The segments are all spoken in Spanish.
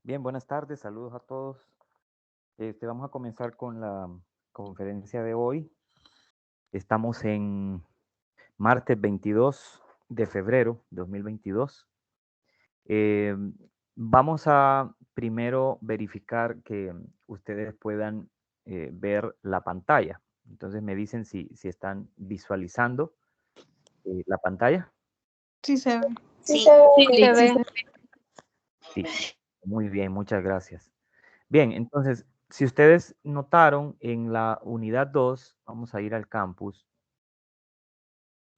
Bien, buenas tardes, saludos a todos. Vamos a comenzar con la conferencia de hoy. Estamos en martes 22 de febrero 2022. Eh, Vamos a primero verificar que ustedes puedan ver la pantalla. Entonces me dicen si están visualizando la pantalla. Sí se ve. Sí, Sí se ve. Sí, muy bien, muchas gracias. Bien, entonces, si ustedes notaron en la unidad 2, vamos a ir al campus.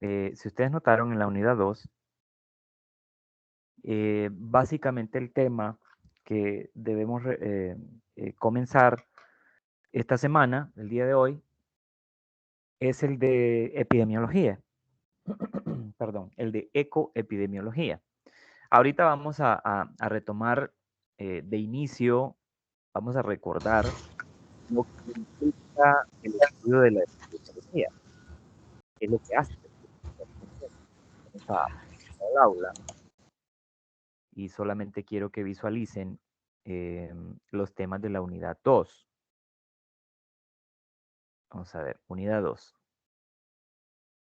Si ustedes notaron en la unidad 2, básicamente el tema que debemos comenzar esta semana, el día de hoy, es el de epidemiología. Perdón, el de ecoepidemiología. Ahorita vamos a retomar de inicio, vamos a recordar lo que implica el estudio de la epidemiología, qué es lo que hace al aula, y solamente quiero que visualicen los temas de la unidad 2. Vamos a ver, unidad 2.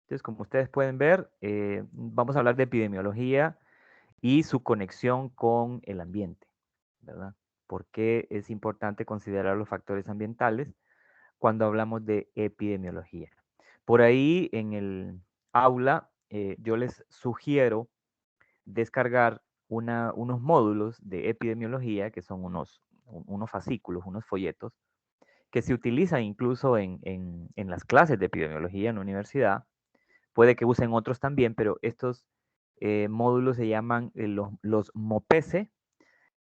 Entonces, como ustedes pueden ver, vamos a hablar de epidemiología y su conexión con el ambiente, ¿verdad? ¿Por qué es importante considerar los factores ambientales cuando hablamos de epidemiología? Por ahí en el aula, yo les sugiero descargar unos módulos de epidemiología, que son unos fascículos, unos folletos, que se utilizan incluso en las clases de epidemiología en la universidad. Puede que usen otros también, pero estos módulos se llaman los MOPESE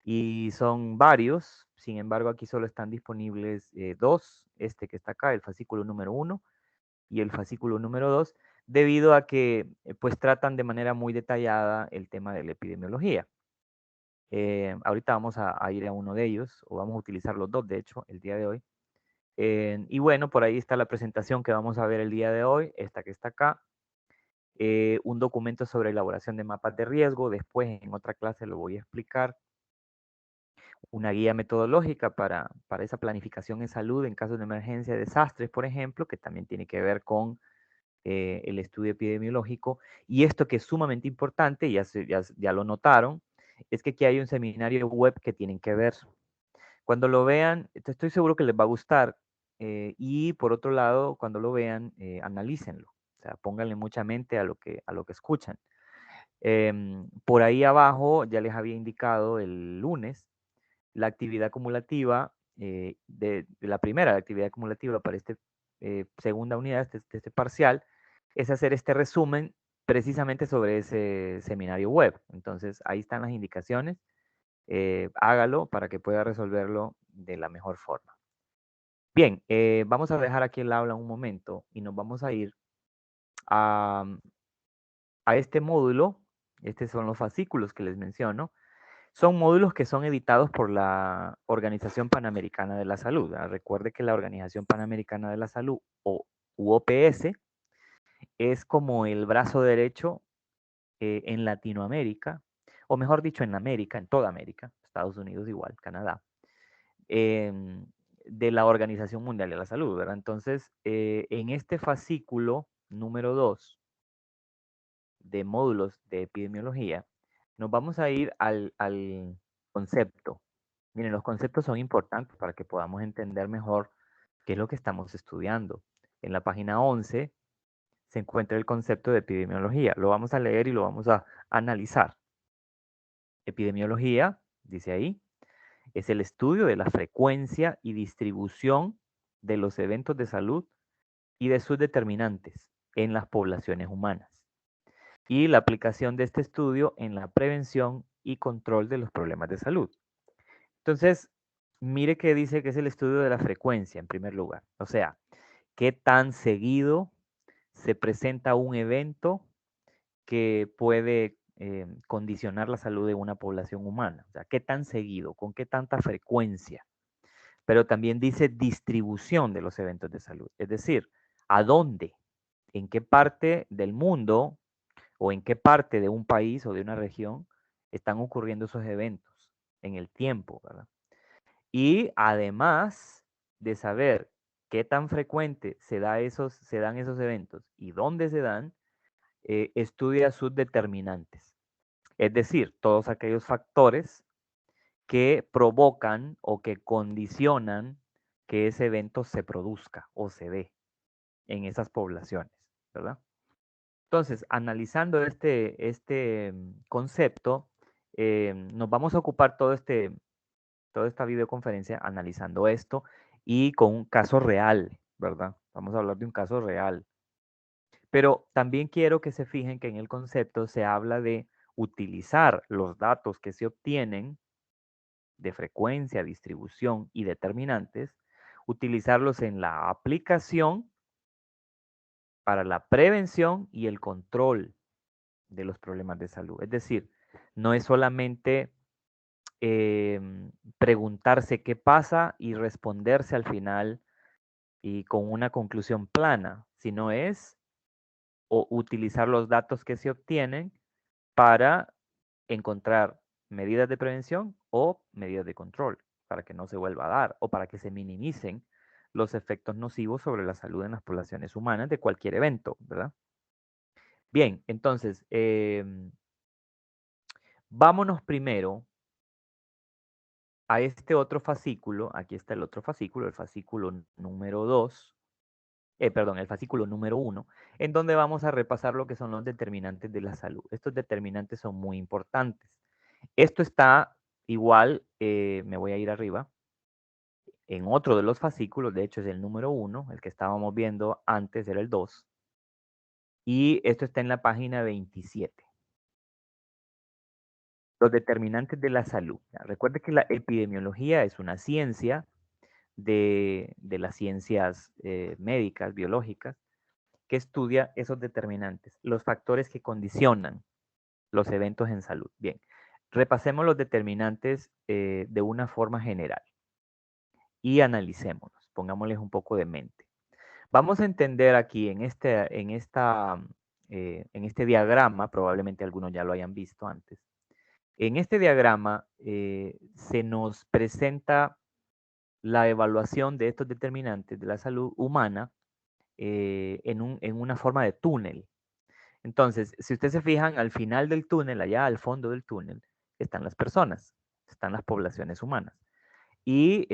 y son varios. Sin embargo, aquí solo están disponibles dos, este que está acá, el fascículo número 1 y el fascículo número 2, debido a que pues tratan de manera muy detallada el tema de la epidemiología. Ahorita vamos a ir a uno de ellos, o vamos a utilizar los dos, de hecho, el día de hoy. Y bueno, por ahí está la presentación que vamos a ver el día de hoy, esta que está acá. Un documento sobre elaboración de mapas de riesgo, después en otra clase lo voy a explicar. Una guía metodológica para esa planificación en salud en casos de emergencia, desastres, por ejemplo, que también tiene que ver con el estudio epidemiológico. Y esto que es sumamente importante, ya lo notaron, es que aquí hay un seminario web que tienen que ver. Cuando lo vean, estoy seguro que les va a gustar. Y por otro lado, cuando lo vean, analícenlo. O sea, pónganle mucha mente a lo que escuchan. Por ahí abajo ya les había indicado el lunes la actividad acumulativa, de la primera actividad acumulativa para esta segunda unidad, este parcial, es hacer este resumen precisamente sobre ese seminario web. Entonces, ahí están las indicaciones. Hágalo para que pueda resolverlo de la mejor forma. Bien, vamos a dejar aquí el aula un momento y nos vamos a ir a, a este módulo. Estos son los fascículos que les menciono. Son módulos que son editados por la Organización Panamericana de la Salud, ¿verdad? Recuerde que la Organización Panamericana de la Salud, o UOPS, es como el brazo derecho en Latinoamérica, o mejor dicho, en América, en toda América, Estados Unidos igual, Canadá, em, de la Organización Mundial de la Salud, ¿verdad? Entonces, en este fascículo número 2 de módulos de epidemiología, nos vamos a ir al concepto. Miren, los conceptos son importantes para que podamos entender mejor qué es lo que estamos estudiando. En la página 11 se encuentra el concepto de epidemiología. Lo vamos a leer y lo vamos a analizar. Epidemiología, dice ahí, es el estudio de la frecuencia y distribución de los eventos de salud y de sus determinantes en las poblaciones humanas, y la aplicación de este estudio en la prevención y control de los problemas de salud. Entonces, mire que dice que es el estudio de la frecuencia en primer lugar. O sea, qué tan seguido se presenta un evento que puede condicionar la salud de una población humana. O sea, qué tan seguido, con qué tanta frecuencia. Pero también dice distribución de los eventos de salud. Es decir, ¿a dónde? ¿En qué parte del mundo o en qué parte de un país o de una región están ocurriendo esos eventos? en el tiempo, ¿verdad? Y además de saber qué tan frecuente se dan esos eventos y dónde se dan, estudia sus determinantes. Es decir, todos aquellos factores que provocan o que condicionan que ese evento se produzca o se dé en esas poblaciones, ¿verdad? Entonces, analizando este concepto, nos vamos a ocupar toda esta videoconferencia analizando esto y con un caso real, ¿verdad? Vamos a hablar de un caso real. Pero también quiero que se fijen que en el concepto se habla de utilizar los datos que se obtienen de frecuencia, distribución y determinantes, utilizarlos en la aplicación para la prevención y el control de los problemas de salud. Es decir, no es solamente preguntarse qué pasa y responderse al final y con una conclusión plana, sino es utilizar los datos que se obtienen para encontrar medidas de prevención o medidas de control para que no se vuelva a dar o para que se minimicen los efectos nocivos sobre la salud en las poblaciones humanas de cualquier evento, ¿verdad? Bien, entonces, vámonos primero a este otro fascículo. Aquí está el otro fascículo, el fascículo número 2, perdón, el fascículo número 1, en donde vamos a repasar lo que son los determinantes de la salud. Estos determinantes son muy importantes. Esto está igual, me voy a ir arriba, en otro de los fascículos, de hecho es el número 1, el que estábamos viendo antes era el 2, y esto está en la página 27. Los determinantes de la salud. Recuerde que la epidemiología es una ciencia de las ciencias médicas, biológicas, que estudia esos determinantes, los factores que condicionan los eventos en salud. Bien, repasemos los determinantes de una forma general y analicémonos, pongámosles un poco de mente. Vamos a entender aquí en este diagrama, probablemente algunos ya lo hayan visto antes. En este diagrama se nos presenta la evaluación de estos determinantes de la salud humana en una forma de túnel. Entonces, si ustedes se fijan, al final del túnel, allá al fondo del túnel, están las personas, están las poblaciones humanas. Y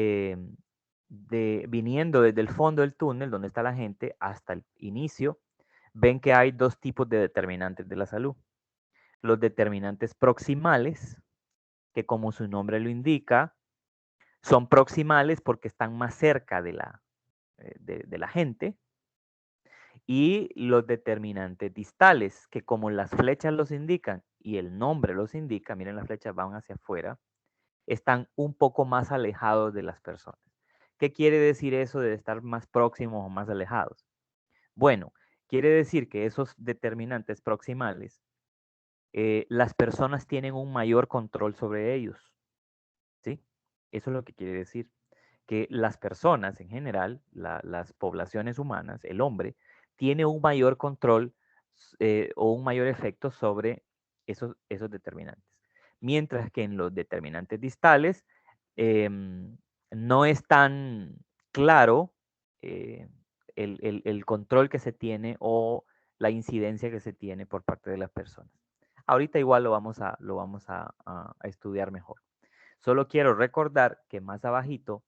viniendo desde el fondo del túnel, donde está la gente, hasta el inicio, ven que hay dos tipos de determinantes de la salud. Los determinantes proximales, que como su nombre lo indica, son proximales porque están más cerca de la gente, y los determinantes distales, que como las flechas los indican y el nombre los indica, miren, las flechas van hacia afuera, están un poco más alejados de las personas. ¿Qué quiere decir eso de estar más próximos o más alejados? Bueno, quiere decir que esos determinantes proximales, las personas tienen un mayor control sobre ellos, ¿sí? Eso es lo que quiere decir, que las personas en general, las poblaciones humanas, el hombre, tiene un mayor control o un mayor efecto sobre esos determinantes. Mientras que en los determinantes distales no es tan claro eh, el control que se tiene o la incidencia que se tiene por parte de las personas. Ahorita igual lo vamos a estudiar mejor. Solo quiero recordar que más abajito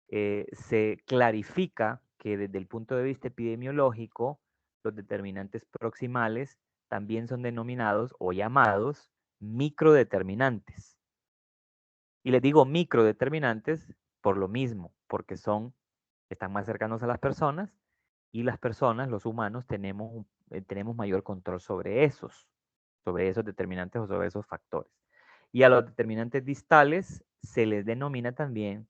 se clarifica que desde el punto de vista epidemiológico, los determinantes proximales también son denominados o llamados microdeterminantes. Y les digo microdeterminantes por lo mismo, porque están más cercanos a las personas y las personas, los humanos, tenemos mayor control sobre esos determinantes o sobre esos factores. Y a los determinantes distales se les denomina también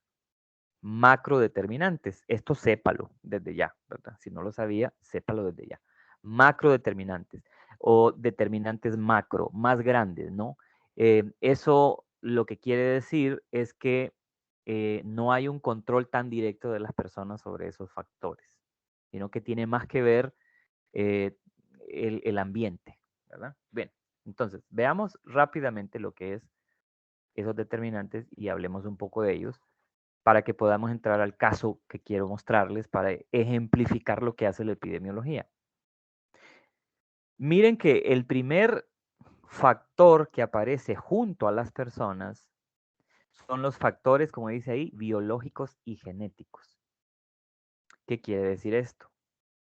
macrodeterminantes. Esto sépalo desde ya, ¿verdad? Si no lo sabía, sépalo desde ya. Macrodeterminantes o determinantes macro, más grandes, ¿no? Eso lo que quiere decir es que no hay un control tan directo de las personas sobre esos factores, sino que tiene más que ver eh, el ambiente, ¿verdad? Bien, entonces, veamos rápidamente lo que es esos determinantes y hablemos un poco de ellos para que podamos entrar al caso que quiero mostrarles para ejemplificar lo que hace la epidemiología. Miren que el primer factor que aparece junto a las personas son los factores, como dice ahí, biológicos y genéticos. ¿Qué quiere decir esto?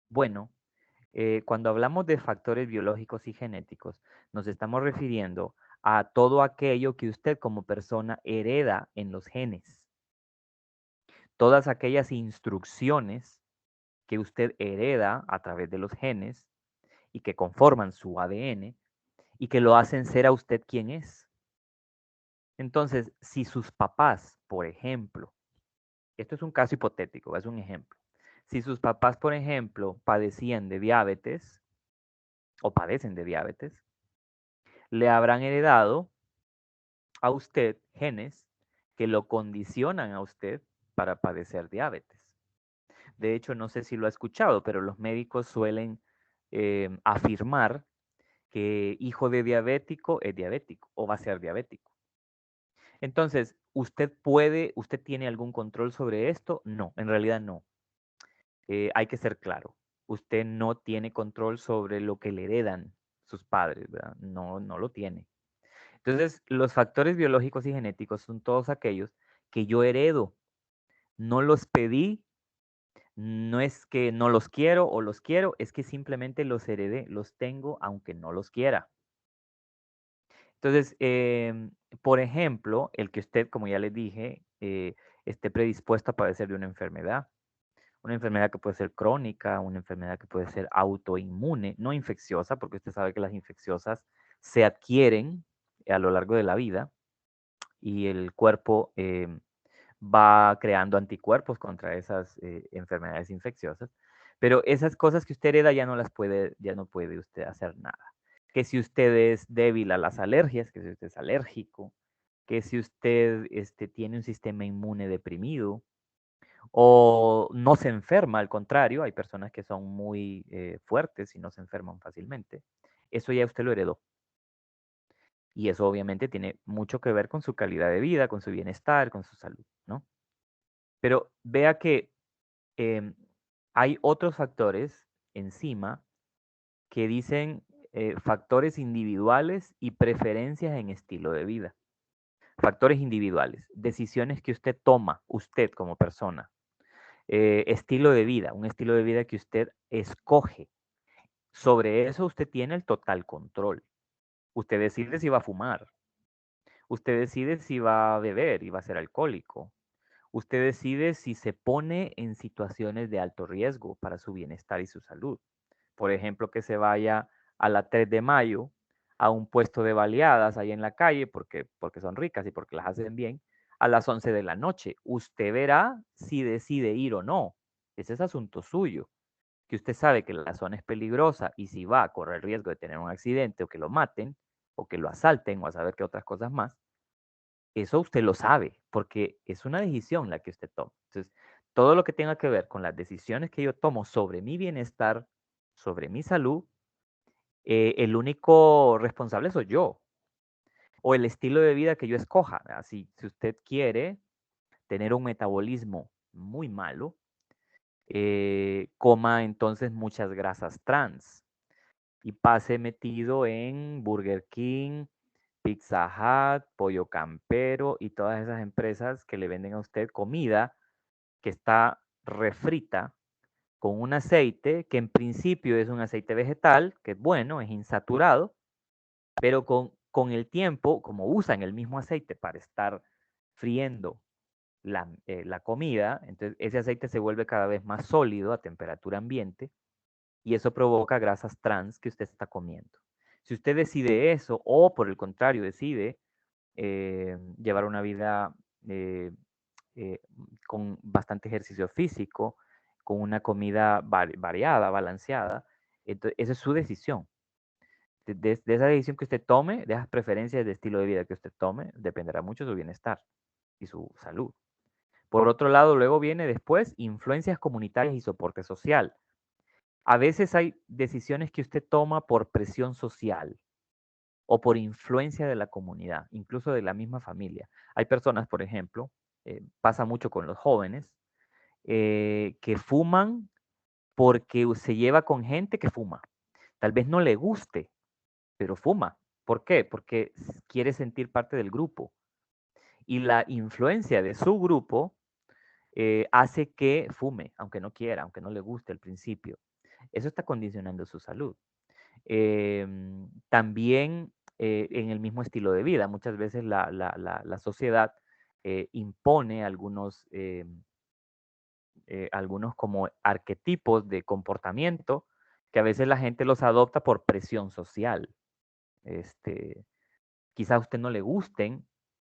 Bueno, cuando hablamos de factores biológicos y genéticos, nos estamos refiriendo a todo aquello que usted como persona hereda en los genes. Todas aquellas instrucciones que usted hereda a través de los genes y que conforman su ADN y que lo hacen ser a usted quien es. Entonces, si sus papás, por ejemplo, esto es un caso hipotético, es un ejemplo. Si sus papás, por ejemplo, padecían de diabetes o padecen de diabetes, le habrán heredado a usted genes que lo condicionan a usted para padecer diabetes. De hecho, no sé si lo ha escuchado, pero los médicos suelen afirmar que hijo de diabético es diabético o va a ser diabético. Entonces, ¿usted tiene algún control sobre esto? No, en realidad no. Hay que ser claro. Usted no tiene control sobre lo que le heredan sus padres, ¿verdad? No, no lo tiene. Entonces, los factores biológicos y genéticos son todos aquellos que yo heredo. No los pedí, no es que no los quiero o los quiero, es que simplemente los heredé, los tengo aunque no los quiera. Entonces, por ejemplo, el que usted, como ya les dije, esté predispuesto a padecer de una enfermedad que puede ser crónica, una enfermedad que puede ser autoinmune, no infecciosa, porque usted sabe que las infecciosas se adquieren a lo largo de la vida y el cuerpo va creando anticuerpos contra esas enfermedades infecciosas. Pero esas cosas que usted hereda ya no puede usted hacer nada. Que si usted es débil a las alergias, que si usted es alérgico, que si usted tiene un sistema inmune deprimido o no se enferma, al contrario, hay personas que son muy fuertes y no se enferman fácilmente. Eso ya usted lo heredó. Y eso obviamente tiene mucho que ver con su calidad de vida, con su bienestar, con su salud, ¿no? Pero vea que em, hay otros factores encima que dicen factores individuales y preferencias en estilo de vida. Factores individuales, decisiones que usted toma, usted como persona. Estilo de vida, un estilo de vida que usted escoge. Sobre eso usted tiene el total control. Usted decide si va a fumar. Usted decide si va a beber y va a ser alcohólico. Usted decide si se pone en situaciones de alto riesgo para su bienestar y su salud. Por ejemplo, que se vaya a la 3 de mayo a un puesto de baleadas ahí en la calle porque son ricas y porque las hacen bien a las 11 de la noche. Usted verá si decide ir o no. Ese es asunto suyo. Que usted sabe que la zona es peligrosa y si va a correr el riesgo de tener un accidente o que lo maten o que lo asalten o a saber qué otras cosas más, eso usted lo sabe, porque es una decisión la que usted toma. Entonces, todo lo que tenga que ver con las decisiones que yo tomo sobre mi bienestar, sobre mi salud, el único responsable soy yo, o el estilo de vida que yo escoja. Si usted quiere tener un metabolismo muy malo, coma entonces muchas grasas trans y pase metido en Burger King, Pizza Hut, Pollo Campero y todas esas empresas que le venden a usted comida que está refrita con un aceite que en principio es un aceite vegetal, que es bueno, es insaturado, pero con el tiempo, como usan el mismo aceite para estar friendo la comida, entonces ese aceite se vuelve cada vez más sólido a temperatura ambiente y eso provoca grasas trans que usted está comiendo. Si usted decide eso o por el contrario decide llevar una vida eh, con bastante ejercicio físico, con una comida variada, balanceada, entonces esa es su decisión. De esa decisión que usted tome, de esas preferencias de estilo de vida que usted tome, dependerá mucho su bienestar y su salud. Por otro lado, luego viene después influencias comunitarias y soporte social. A veces hay decisiones que usted toma por presión social. o por influencia de la comunidad, incluso de la misma familia. Hay personas, por ejemplo, pasa mucho con los jóvenes, que fuman porque se lleva con gente que fuma. Tal vez no le guste, pero fuma. ¿Por qué? Porque quiere sentir parte del grupo. Y la influencia de su grupo hace que fume, aunque no quiera, aunque no le guste al principio. Eso está condicionando su salud. También en el mismo estilo de vida. Muchas veces la sociedad impone algunos como arquetipos de comportamiento que a veces la gente los adopta por presión social. Quizá a usted no le gusten,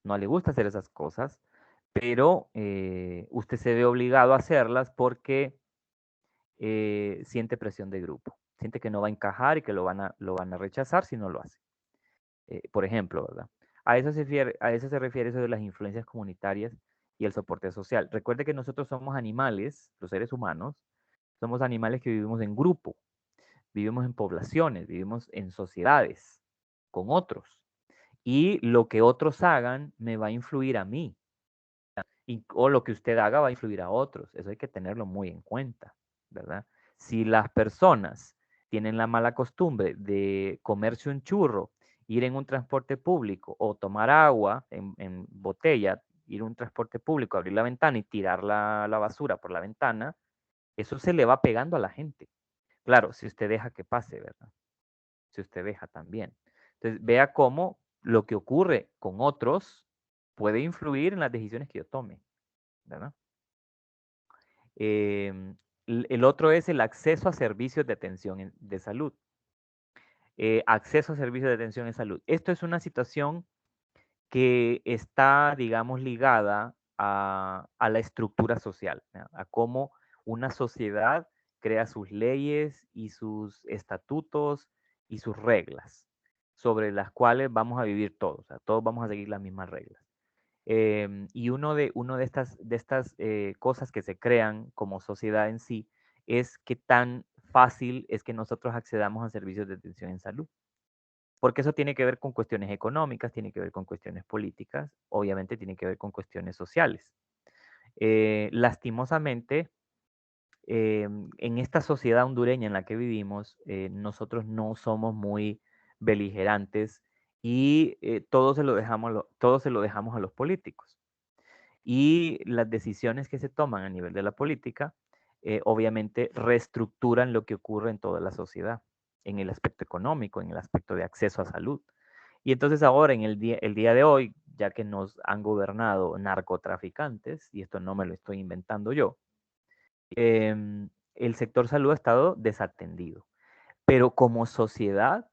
no le gusta hacer esas cosas, pero usted se ve obligado a hacerlas porque siente presión de grupo, siente que no va a encajar y que lo van a rechazar si no lo hace. Por ejemplo, ¿verdad? A eso se refiere eso de las influencias comunitarias y el soporte social. Recuerde que nosotros somos animales, los seres humanos, somos animales que vivimos en grupo, vivimos en poblaciones, vivimos en sociedades con otros. Y lo que otros hagan me va a influir a mí. O lo que usted haga va a influir a otros. Eso hay que tenerlo muy en cuenta, ¿verdad? Si las personas tienen la mala costumbre de comerse un churro, ir en un transporte público o tomar agua en botella, ir a un transporte público, abrir la ventana y tirar la basura por la ventana, eso se le va pegando a la gente. Claro, si usted deja que pase, ¿verdad? Si usted deja también. Entonces, vea cómo lo que ocurre con otros puede influir en las decisiones que yo tome, ¿verdad? El otro es el acceso a servicios de atención de salud. Acceso a servicios de atención en salud. Esto es una situación que está, digamos, ligada a la estructura social, ¿no? A cómo una sociedad crea sus leyes y sus estatutos y sus reglas sobre las cuales vamos a vivir todos, o sea, todos vamos a seguir las mismas reglas. Y uno de estas cosas que se crean como sociedad en sí es qué tan fácil es que nosotros accedamos a servicios de atención en salud. Porque eso tiene que ver con cuestiones económicas, tiene que ver con cuestiones políticas, obviamente tiene que ver con cuestiones sociales. Lastimosamente, en esta sociedad hondureña en la que vivimos, nosotros no somos muy beligerantes y todo se lo dejamos a los políticos. Y las decisiones que se toman a nivel de la política, obviamente reestructuran lo que ocurre en toda la sociedad, en el aspecto económico, en el aspecto de acceso a salud. Y entonces ahora, en el día de hoy, ya que nos han gobernado narcotraficantes, y esto no me lo estoy inventando yo, el sector salud ha estado desatendido. Pero como sociedad,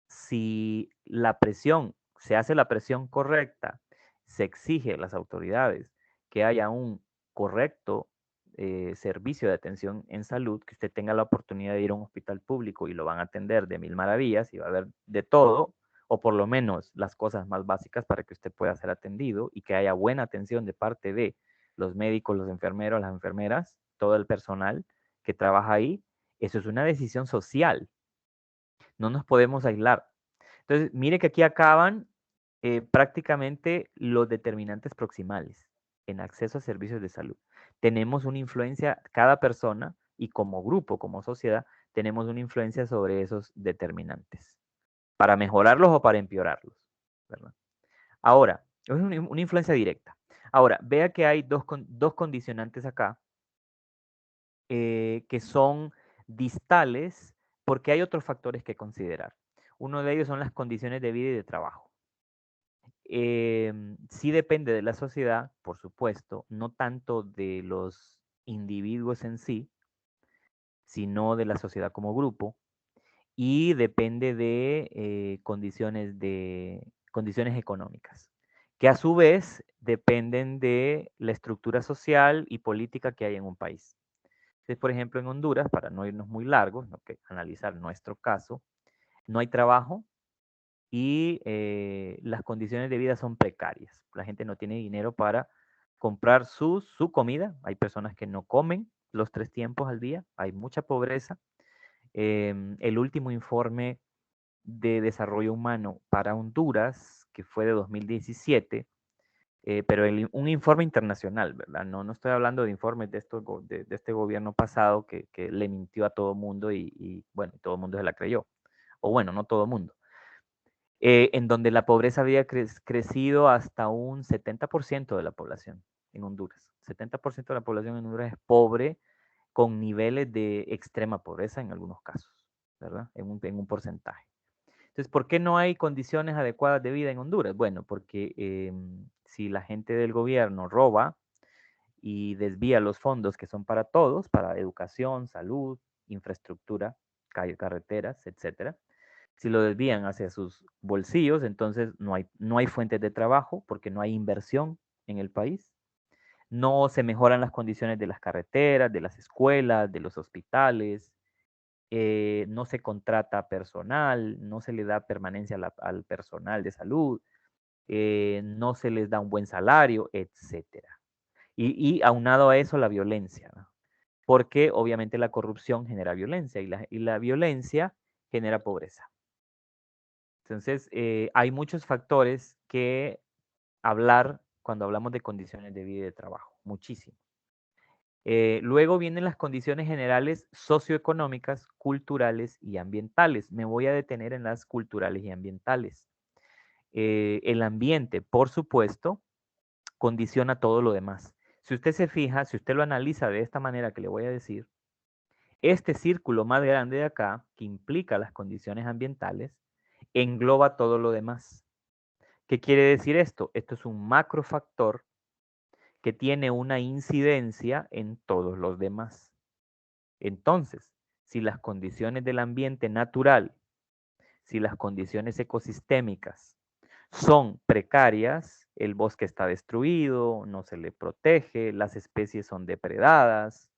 si la presión, se hace la presión correcta, se exige a las autoridades que haya un correcto servicio de atención en salud, que usted tenga la oportunidad de ir a un hospital público y lo van a atender de mil maravillas y va a haber de todo, o por lo menos las cosas más básicas para que usted pueda ser atendido y que haya buena atención de parte de los médicos, los enfermeros, las enfermeras, todo el personal que trabaja ahí. Eso es una decisión social. No nos podemos aislar. Entonces, mire que aquí acaban prácticamente los determinantes proximales en acceso a servicios de salud. Tenemos una influencia, cada persona y como grupo, como sociedad, tenemos una influencia sobre esos determinantes, para mejorarlos o para empeorarlos, ¿verdad? Ahora, es una influencia directa. Ahora, vea que hay dos condicionantes acá que son distales porque hay otros factores que considerar. Uno de ellos son las condiciones de vida y de trabajo. Sí depende de la sociedad, por supuesto, no tanto de los individuos en sí, sino de la sociedad como grupo, y depende de condiciones económicas, que a su vez dependen de la estructura social y política que hay en un país. Entonces, por ejemplo, en Honduras, para no irnos muy largos, no que analizar nuestro caso, no hay trabajo y las condiciones de vida son precarias. La gente no tiene dinero para comprar su comida. Hay personas que no comen los 3 tiempos al día. Hay mucha pobreza. El último informe de Desarrollo Humano para Honduras, que fue de 2017, pero un informe internacional, ¿verdad? No estoy hablando de informes de este gobierno pasado que le mintió a todo el mundo y, bueno, todo el mundo se la creyó. O bueno, no todo el mundo. En donde la pobreza había crecido hasta un 70% de la población en Honduras. 70% de la población en Honduras es pobre con niveles de extrema pobreza en algunos casos, ¿verdad? En un porcentaje. Entonces, ¿por qué no hay condiciones adecuadas de vida en Honduras? Bueno, porque si la gente del gobierno roba y desvía los fondos que son para todos, para educación, salud, infraestructura, carreteras, etcétera, si lo desvían hacia sus bolsillos, entonces no hay fuentes de trabajo porque no hay inversión en el país. No se mejoran las condiciones de las carreteras, de las escuelas, de los hospitales, no se contrata personal, no se le da permanencia al personal de salud, no se les da un buen salario, etcétera. Y aunado a eso la violencia, ¿no? Porque obviamente la corrupción genera violencia y la violencia genera pobreza. Entonces, hay muchos factores que hablar cuando hablamos de condiciones de vida y de trabajo, muchísimo. Luego vienen las condiciones generales socioeconómicas, culturales y ambientales. Me voy a detener en las culturales y ambientales. El ambiente, por supuesto, condiciona todo lo demás. Si usted se fija, si usted lo analiza de esta manera que le voy a decir, este círculo más grande de acá, que implica las condiciones ambientales, engloba todo lo demás. ¿Qué quiere decir esto? Esto es un macrofactor que tiene una incidencia en todos los demás. Entonces, si las condiciones del ambiente natural, si las condiciones ecosistémicas son precarias, el bosque está destruido, no se le protege, las especies son depredadas,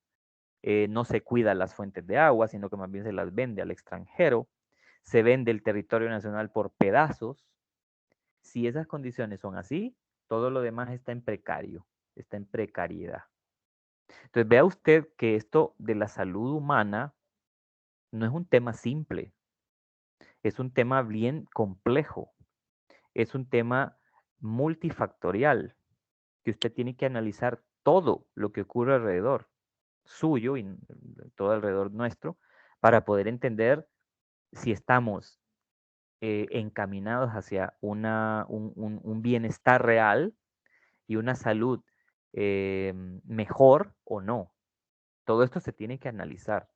no se cuida las fuentes de agua, sino que más bien se las vende al extranjero, se vende el territorio nacional por pedazos. Si esas condiciones son así, todo lo demás está en precario, está en precariedad. Entonces vea usted que esto de la salud humana no es un tema simple, es un tema bien complejo, es un tema multifactorial, que usted tiene que analizar todo lo que ocurre alrededor suyo y todo alrededor nuestro para poder entender si estamos encaminados hacia un bienestar real y una salud mejor o no. Todo esto se tiene que analizar.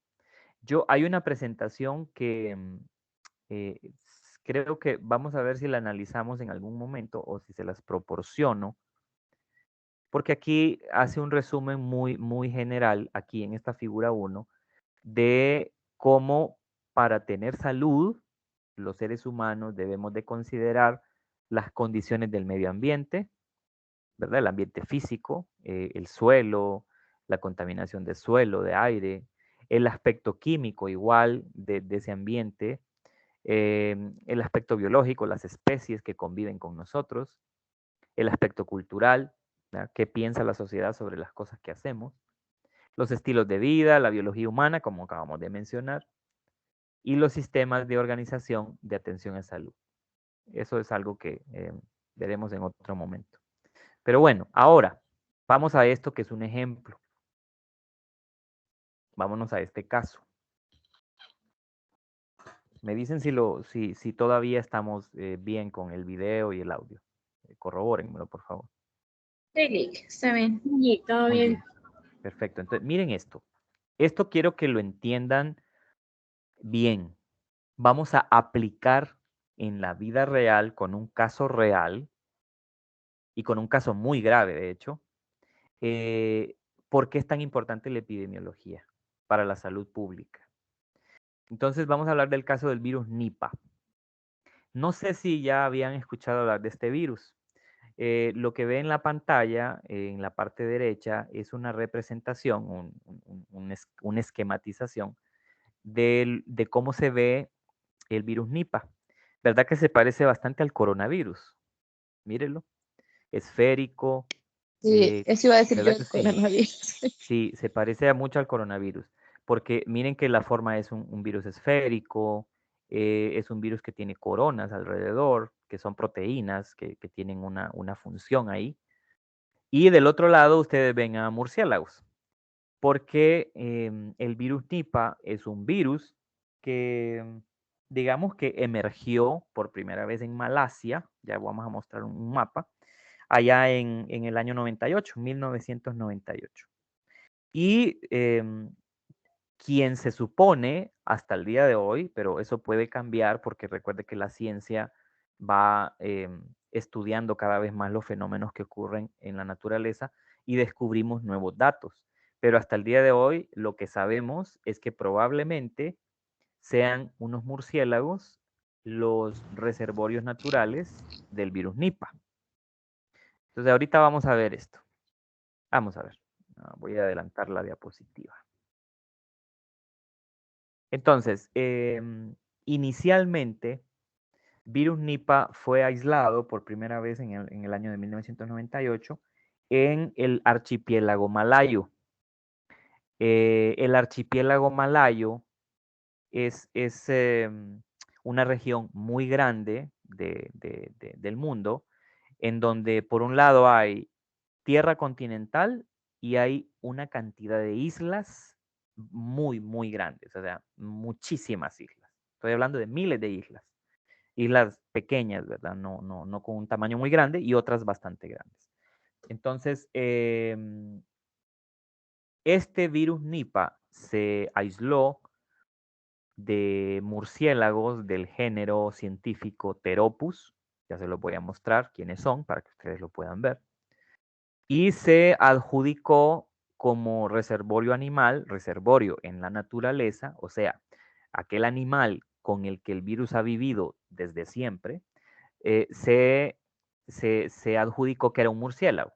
Hay una presentación que creo que vamos a ver si la analizamos en algún momento o si se las proporciono, porque aquí hace un resumen muy general, aquí en esta figura 1, de cómo para tener salud, los seres humanos debemos de considerar las condiciones del medio ambiente, ¿verdad? El ambiente físico, el suelo, la contaminación de suelo, de aire, el aspecto químico igual de ese ambiente, el aspecto biológico, las especies que conviven con nosotros, el aspecto cultural, ¿verdad? ¿Qué piensa la sociedad sobre las cosas que hacemos? Los estilos de vida, la biología humana, como acabamos de mencionar, y los sistemas de organización de atención a salud. Eso es algo que veremos en otro momento. Pero bueno, ahora vamos a esto que es un ejemplo. Vámonos a este caso. Me dicen si todavía estamos bien con el video y el audio. Corrobórenmelo, por favor. Sí, está bien. Sí, todo Muy bien. bien. Perfecto. Entonces, miren esto. Esto quiero que lo entiendan bien. Vamos a aplicar en la vida real, con un caso real y con un caso muy grave, de hecho, por qué es tan importante la epidemiología para la salud pública. Entonces, vamos a hablar del caso del virus Nipah. No sé si ya habían escuchado hablar de este virus. Lo que ve en la pantalla, en la parte derecha, es una representación, una esquematización de cómo se ve el virus Nipah. ¿Verdad que se parece bastante al coronavirus? Mírenlo, esférico, Sí, eso iba a decir yo ¿verdad el que sí? coronavirus. Sí, se parece mucho al coronavirus, porque miren que la forma es un virus esférico, Es un virus que tiene coronas alrededor, que son proteínas que tienen una función ahí. Y del otro lado ustedes ven a murciélagos, porque el virus Nipah es un virus que, digamos que emergió por primera vez en Malasia, ya vamos a mostrar un mapa, allá en el año 98, 1998. Y quien se supone hasta el día de hoy, pero eso puede cambiar porque recuerde que la ciencia va estudiando cada vez más los fenómenos que ocurren en la naturaleza y descubrimos nuevos datos. Pero hasta el día de hoy lo que sabemos es que probablemente sean unos murciélagos los reservorios naturales del virus Nipah. Entonces ahorita vamos a ver esto. Vamos a ver. Voy a adelantar la diapositiva. Entonces, inicialmente, virus Nipah fue aislado por primera vez en el año de 1998 en el archipiélago malayo. El archipiélago malayo es una región muy grande del mundo, en donde por un lado hay tierra continental y hay una cantidad de islas muy, muy grandes, o sea, muchísimas islas. Estoy hablando de miles de islas. Islas pequeñas, ¿verdad? No con un tamaño muy grande y otras bastante grandes. Entonces, este virus Nipah se aisló de murciélagos del género científico Pteropus, ya se los voy a mostrar quiénes son para que ustedes lo puedan ver, y se adjudicó como reservorio animal, reservorio en la naturaleza, o sea, aquel animal con el que el virus ha vivido desde siempre, se adjudicó que era un murciélago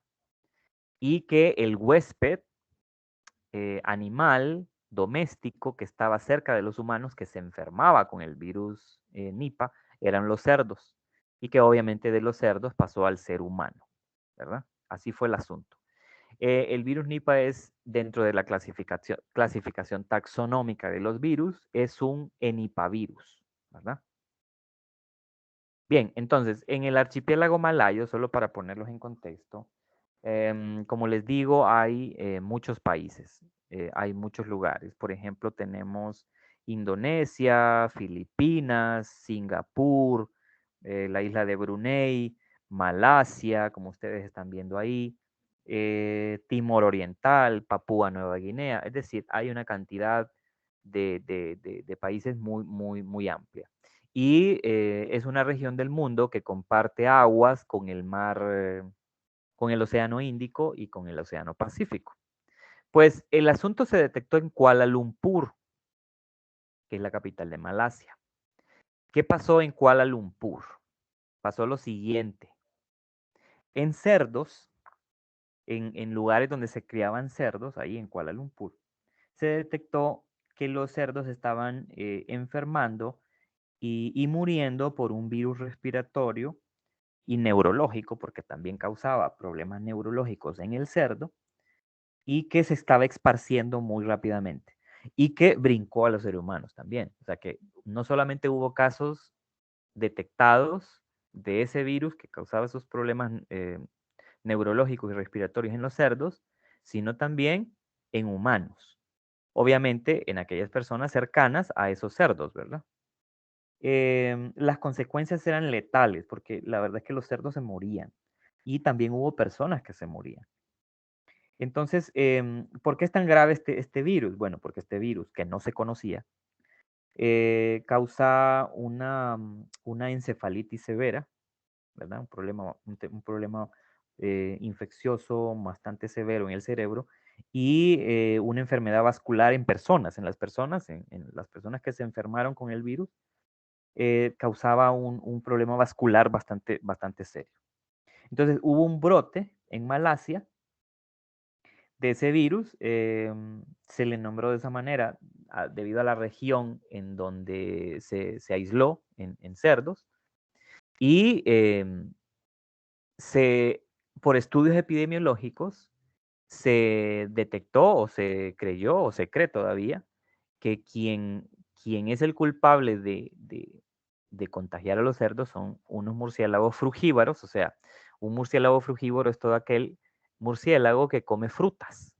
y que el huésped animal doméstico que estaba cerca de los humanos, que se enfermaba con el virus Nipah, eran los cerdos, y que obviamente de los cerdos pasó al ser humano, ¿verdad? Así fue el asunto. El virus Nipah es, dentro de la clasificación taxonómica de los virus, es un enipavirus, ¿verdad? Bien, entonces, en el archipiélago malayo, solo para ponerlos en contexto, como les digo, hay muchos países, hay muchos lugares. Por ejemplo, tenemos Indonesia, Filipinas, Singapur, la isla de Brunei, Malasia, como ustedes están viendo ahí, Timor Oriental, Papúa Nueva Guinea. Es decir, hay una cantidad de países muy, muy, muy amplia. Y es una región del mundo que comparte aguas con el mar, con el Océano Índico y con el Océano Pacífico. Pues el asunto se detectó en Kuala Lumpur, que es la capital de Malasia. ¿Qué pasó en Kuala Lumpur? Pasó lo siguiente. En cerdos, en lugares donde se criaban cerdos, ahí en Kuala Lumpur, se detectó que los cerdos estaban enfermando y muriendo por un virus respiratorio y neurológico, porque también causaba problemas neurológicos en el cerdo, y que se estaba esparciendo muy rápidamente y que brincó a los seres humanos también. O sea que no solamente hubo casos detectados de ese virus que causaba esos problemas neurológicos y respiratorios en los cerdos, sino también en humanos. Obviamente en aquellas personas cercanas a esos cerdos, ¿verdad? Las consecuencias eran letales, porque la verdad es que los cerdos se morían y también hubo personas que se morían. Entonces, ¿por qué es tan grave este virus? Bueno, porque este virus, que no se conocía, causa una encefalitis severa, ¿verdad? Un problema infeccioso bastante severo en el cerebro y una enfermedad vascular en personas, en las personas que se enfermaron con el virus, causaba un problema vascular bastante serio. Entonces hubo un brote en Malasia de ese virus, se le nombró de esa manera debido a la región en donde se aisló en cerdos y por estudios epidemiológicos se detectó o se creyó o se cree todavía que quien es el culpable de contagiar a los cerdos son unos murciélagos frugívoros, o sea, un murciélago frugívoro es todo aquel murciélago que come frutas,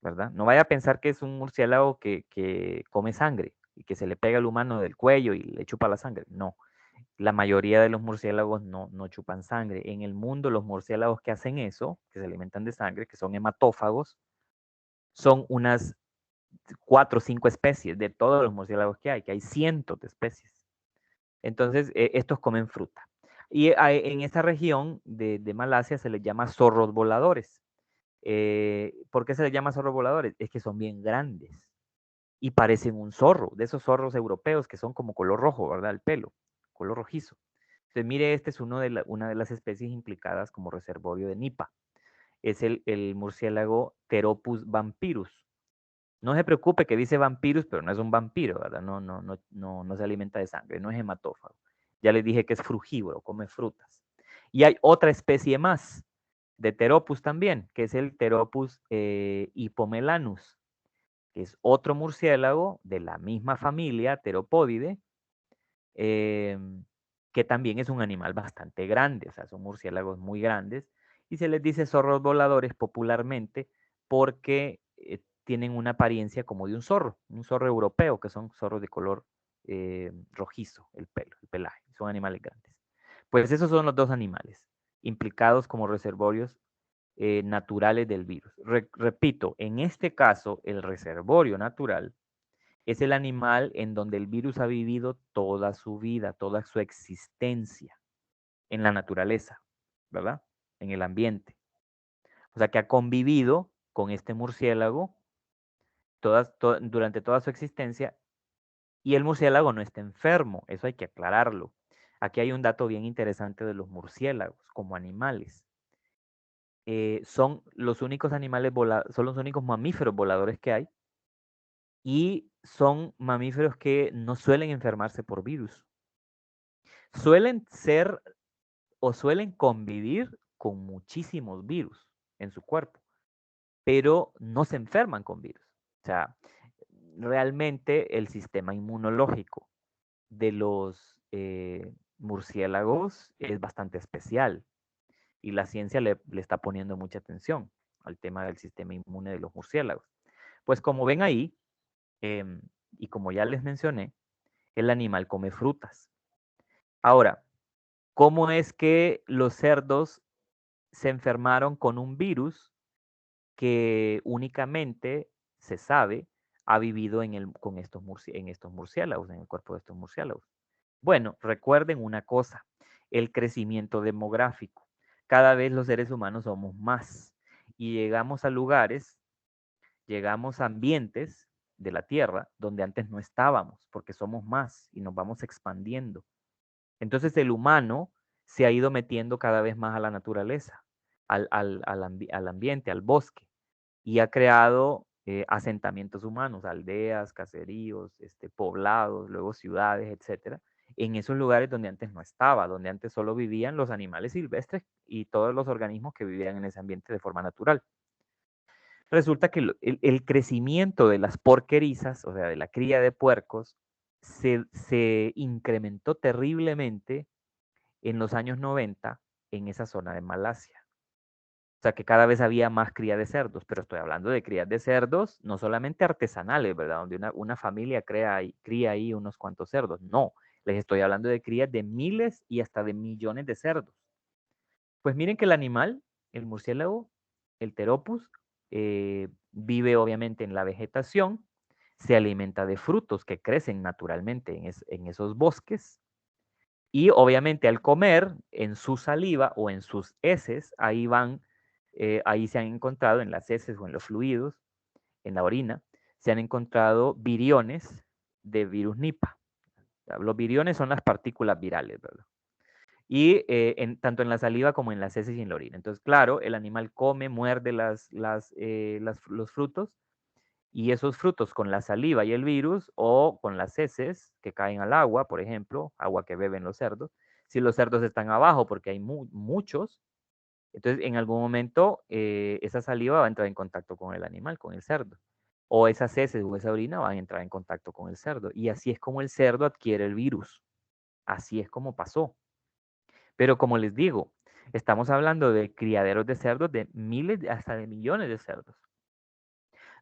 ¿verdad? No vaya a pensar que es un murciélago que come sangre y que se le pega al humano del cuello y le chupa la sangre. No, la mayoría de los murciélagos no chupan sangre. En el mundo, los murciélagos que hacen eso, que se alimentan de sangre, que son hematófagos, son unas 4 o 5 especies de todos los murciélagos que hay cientos de especies. Entonces, estos comen fruta. Y en esta región de Malasia se les llama zorros voladores. ¿Por qué se les llama zorros voladores? Es que son bien grandes y parecen un zorro, de esos zorros europeos que son como color rojo, ¿verdad? El pelo, color rojizo. Entonces, mire, este es una de las especies implicadas como reservorio de Nipa. Es el murciélago Pteropus vampirus. No se preocupe que dice vampirus, pero no es un vampiro, ¿verdad? No se alimenta de sangre, no es hematófago. Ya les dije que es frugívoro, come frutas. Y hay otra especie más de Pteropus también, que es el Pteropus hipomelanus, que es otro murciélago de la misma familia, Pteropodide, eh, que también es un animal bastante grande, o sea, son murciélagos muy grandes, y se les dice zorros voladores popularmente porque tienen una apariencia como de un zorro europeo, que son zorros de color rojizo, el pelo, el pelaje, son animales grandes. Pues esos son los dos animales implicados como reservorios naturales del virus. Repito, en este caso, el reservorio natural es el animal en donde el virus ha vivido toda su vida, toda su existencia en la naturaleza, ¿verdad? En el ambiente. O sea, que ha convivido con este murciélago durante toda su existencia y el murciélago no está enfermo, eso hay que aclararlo. Aquí hay un dato bien interesante de los murciélagos como animales. Son los únicos son los únicos mamíferos voladores que hay y son mamíferos que no suelen enfermarse por virus. Suelen ser o suelen convivir con muchísimos virus en su cuerpo, pero no se enferman con virus. O sea, realmente el sistema inmunológico de los murciélagos es bastante especial y la ciencia le está poniendo mucha atención al tema del sistema inmune de los murciélagos. Pues como ven ahí, y como ya les mencioné, el animal come frutas. Ahora, ¿cómo es que los cerdos se enfermaron con un virus que únicamente se sabe ha vivido en estos murciélagos, en el cuerpo de estos murciélagos? Bueno, recuerden una cosa, el crecimiento demográfico. Cada vez los seres humanos somos más y llegamos a lugares, llegamos a ambientes de la Tierra donde antes no estábamos, porque somos más y nos vamos expandiendo. Entonces el humano se ha ido metiendo cada vez más a la naturaleza, al ambiente, al bosque, y ha creado asentamientos humanos, aldeas, caseríos, poblados, luego ciudades, etcétera, en esos lugares donde antes no estaba, donde antes solo vivían los animales silvestres y todos los organismos que vivían en ese ambiente de forma natural. Resulta que el crecimiento de las porquerizas, o sea, de la cría de puercos, se incrementó terriblemente en los años 90 en esa zona de Malasia. O sea que cada vez había más cría de cerdos, pero estoy hablando de crías de cerdos, no solamente artesanales, ¿verdad? Donde una familia cría ahí unos cuantos cerdos. No, les estoy hablando de crías de miles y hasta de millones de cerdos. Pues miren que el animal, el murciélago, el Pteropus, vive obviamente en la vegetación, se alimenta de frutos que crecen naturalmente en esos bosques y obviamente al comer en su saliva o en sus heces, ahí se han encontrado en las heces o en los fluidos, en la orina, se han encontrado viriones de virus Nipah. Los viriones son las partículas virales, ¿verdad? Y tanto en la saliva como en las heces y en la orina. Entonces, claro, el animal come, muerde los frutos y esos frutos con la saliva y el virus o con las heces que caen al agua, por ejemplo, agua que beben los cerdos, si los cerdos están abajo porque hay muchos, entonces en algún momento esa saliva va a entrar en contacto con el animal, con el cerdo. o esas heces o esa orina van a entrar en contacto con el cerdo. Y así es como el cerdo adquiere el virus. Así es como pasó. Pero como les digo, estamos hablando de criaderos de cerdos de miles, hasta de millones de cerdos.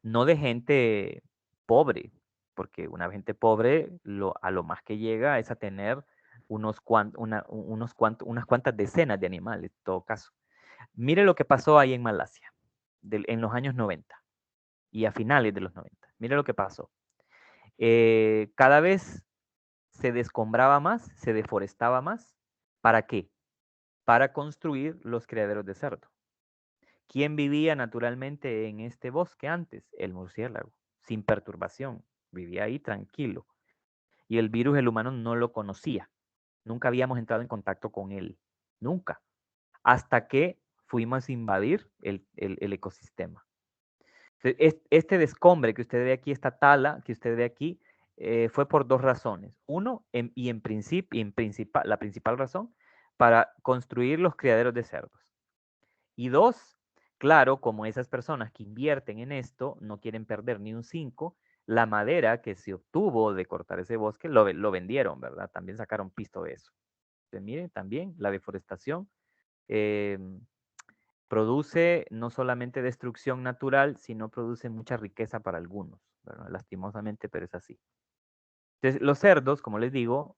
No de gente pobre, porque una gente pobre a lo más que llega es a tener unas cuantas decenas de animales, en todo caso. Mire lo que pasó ahí en Malasia, en los años 90 y a finales de los 90. Mire lo que pasó. Cada vez se descombraba más, se deforestaba más. ¿Para qué? Para construir los criaderos de cerdo. ¿Quién vivía naturalmente en este bosque antes? El murciélago, sin perturbación. Vivía ahí tranquilo. Y el virus el humano no lo conocía. Nunca habíamos entrado en contacto con él. Nunca. Hasta que fuimos a invadir el ecosistema. Este descombre que usted ve aquí, esta tala que usted ve aquí, fue por dos razones. Uno, la principal razón, para construir los criaderos de cerdos. Y dos, claro, como esas personas que invierten en esto no quieren perder ni un 5, la madera que se obtuvo de cortar ese bosque lo vendieron, ¿verdad? También sacaron pisto de eso. Entonces, miren, también la deforestación eh, produce no solamente destrucción natural, sino produce mucha riqueza para algunos, ¿verdad? Lastimosamente, pero es así. Entonces, los cerdos, como les digo,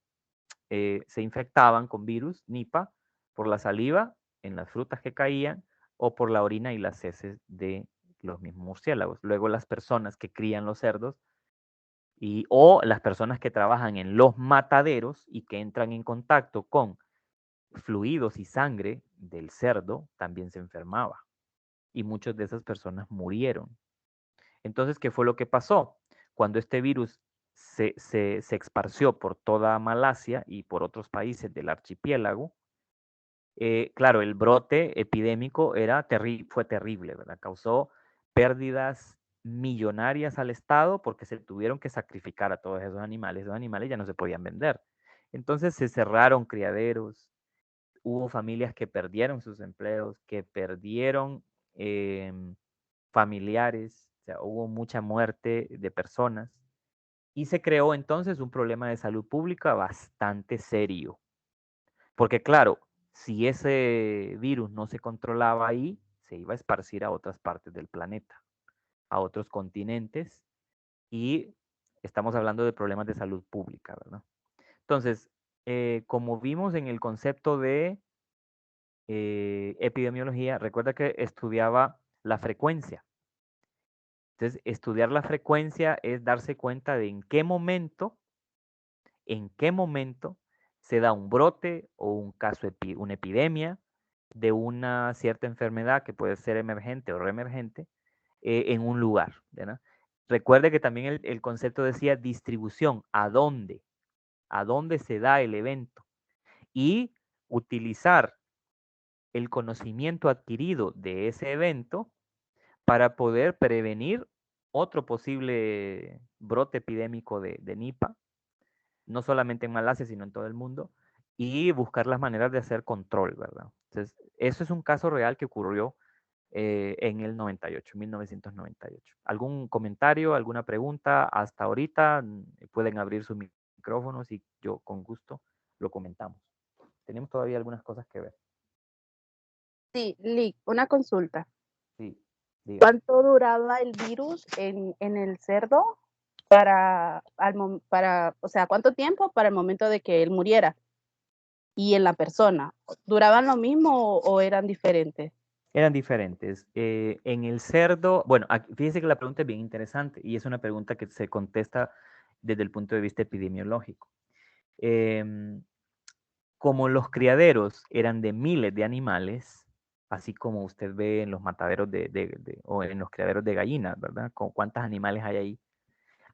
se infectaban con virus, Nipah, por la saliva en las frutas que caían o por la orina y las heces de los mismos murciélagos. Luego las personas que crían los cerdos o las personas que trabajan en los mataderos y que entran en contacto con fluidos y sangre del cerdo también se enfermaba y muchas de esas personas murieron. Entonces, ¿qué fue lo que pasó? Cuando este virus se esparció por toda Malasia y por otros países del archipiélago, claro, el brote epidémico fue terrible, ¿verdad? Causó pérdidas millonarias al Estado porque se tuvieron que sacrificar a todos esos animales. Esos animales ya no se podían vender. Entonces se cerraron criaderos, hubo familias que perdieron sus empleos, que perdieron familiares, o sea, hubo mucha muerte de personas y se creó entonces un problema de salud pública bastante serio. Porque claro, si ese virus no se controlaba ahí, se iba a esparcir a otras partes del planeta, a otros continentes, y estamos hablando de problemas de salud pública, ¿verdad? Entonces, como vimos en el concepto de epidemiología, recuerda que estudiaba la frecuencia. Entonces, estudiar la frecuencia es darse cuenta de en qué momento se da un brote o un caso, una epidemia de una cierta enfermedad que puede ser emergente o reemergente en un lugar, ¿verdad? Recuerde que también el concepto decía distribución, a dónde se da el evento y utilizar el conocimiento adquirido de ese evento para poder prevenir otro posible brote epidémico de Nipah, no solamente en Malasia, sino en todo el mundo, y buscar las maneras de hacer control, ¿verdad? Entonces, eso es un caso real que ocurrió en el 98, 1998. ¿Algún comentario, alguna pregunta? Hasta ahorita pueden abrir sus micrófonos y yo con gusto lo comentamos. Tenemos todavía algunas cosas que ver. Sí, Lick, una consulta. Sí, diga. ¿Cuánto duraba el virus en el cerdo o sea, cuánto tiempo para el momento de que él muriera? Y en la persona, ¿duraban lo mismo o eran diferentes? Eran diferentes. En el cerdo, bueno, fíjese que la pregunta es bien interesante y es una pregunta que se contesta desde el punto de vista epidemiológico. Como los criaderos eran de miles de animales, así como usted ve en los mataderos o en los criaderos de gallinas, ¿verdad? ¿Cuántos animales hay ahí?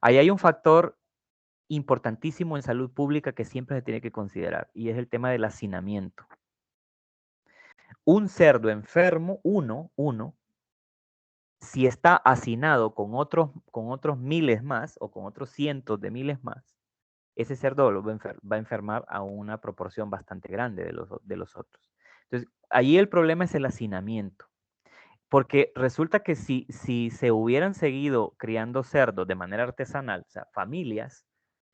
Ahí hay un factor importantísimo en salud pública que siempre se tiene que considerar y es el tema del hacinamiento. Un cerdo enfermo, si está hacinado con otros miles más o con otros cientos de miles más, ese cerdo va a enfermar a una proporción bastante grande de los otros. Entonces, ahí el problema es el hacinamiento. Porque resulta que si se hubieran seguido criando cerdos de manera artesanal, o sea, familias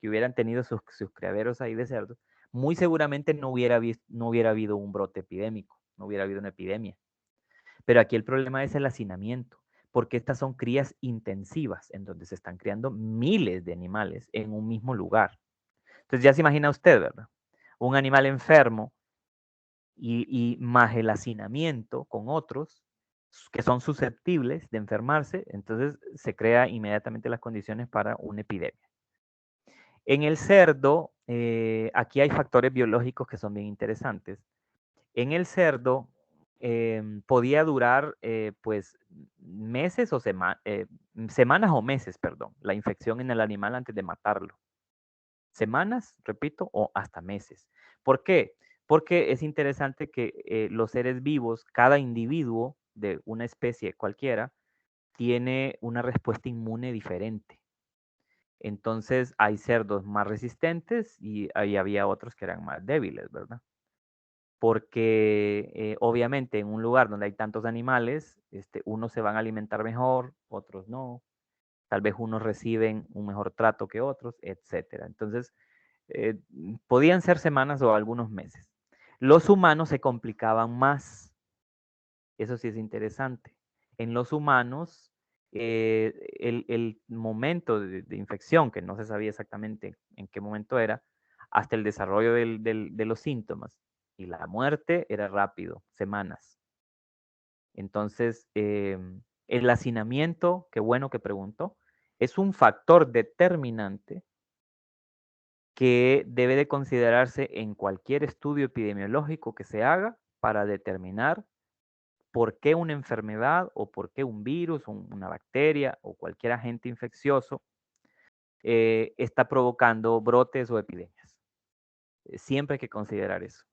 que hubieran tenido sus criaderos ahí de cerdos, muy seguramente no hubiera habido un brote epidémico, no hubiera habido una epidemia. Pero aquí el problema es el hacinamiento, porque estas son crías intensivas, en donde se están criando miles de animales en un mismo lugar. Entonces ya se imagina usted, ¿verdad? Un animal enfermo y más el hacinamiento con otros que son susceptibles de enfermarse, entonces se crea inmediatamente las condiciones para una epidemia. En el cerdo, aquí hay factores biológicos que son bien interesantes. En el cerdo podía durar pues meses o semanas o meses, perdón, la infección en el animal antes de matarlo. Semanas, repito, o hasta meses. ¿Por qué? Porque es interesante que los seres vivos, cada individuo de una especie cualquiera, tiene una respuesta inmune diferente. Entonces hay cerdos más resistentes y ahí había otros que eran más débiles, ¿verdad? Porque obviamente en un lugar donde hay tantos animales, unos se van a alimentar mejor, otros no. Tal vez unos reciben un mejor trato que otros, etcétera. Entonces, podían ser semanas o algunos meses. Los humanos se complicaban más. Eso sí es interesante. En los humanos, el momento de infección, que no se sabía exactamente en qué momento era, hasta el desarrollo de los síntomas y la muerte era rápido, semanas. Entonces, el hacinamiento, qué bueno que preguntó, es un factor determinante que debe de considerarse en cualquier estudio epidemiológico que se haga para determinar por qué una enfermedad o por qué un virus, una bacteria o cualquier agente infeccioso está provocando brotes o epidemias. Siempre hay que considerar eso.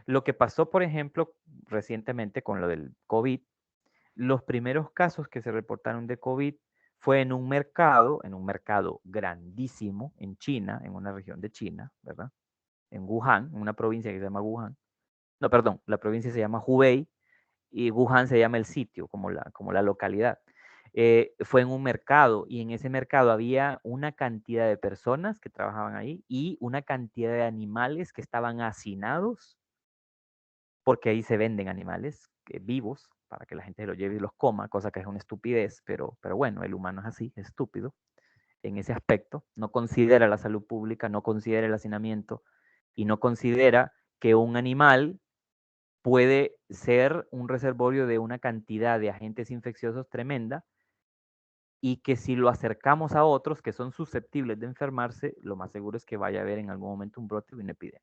Lo que pasó, por ejemplo, recientemente con lo del COVID, los primeros casos que se reportaron de COVID fue en un mercado grandísimo en China, en una región de China, ¿verdad? En Wuhan, en una provincia que se llama Wuhan. No, perdón, la provincia se llama Hubei y Wuhan se llama el sitio, como la localidad. Fue en un mercado y en ese mercado había una cantidad de personas que trabajaban ahí y una cantidad de animales que estaban hacinados, porque ahí se venden animales vivos para que la gente los lleve y los coma, cosa que es una estupidez, pero bueno, el humano es así, es estúpido en ese aspecto, no considera la salud pública, no considera el hacinamiento y no considera que un animal puede ser un reservorio de una cantidad de agentes infecciosos tremenda y que si lo acercamos a otros que son susceptibles de enfermarse, lo más seguro es que vaya a haber en algún momento un brote de una epidemia.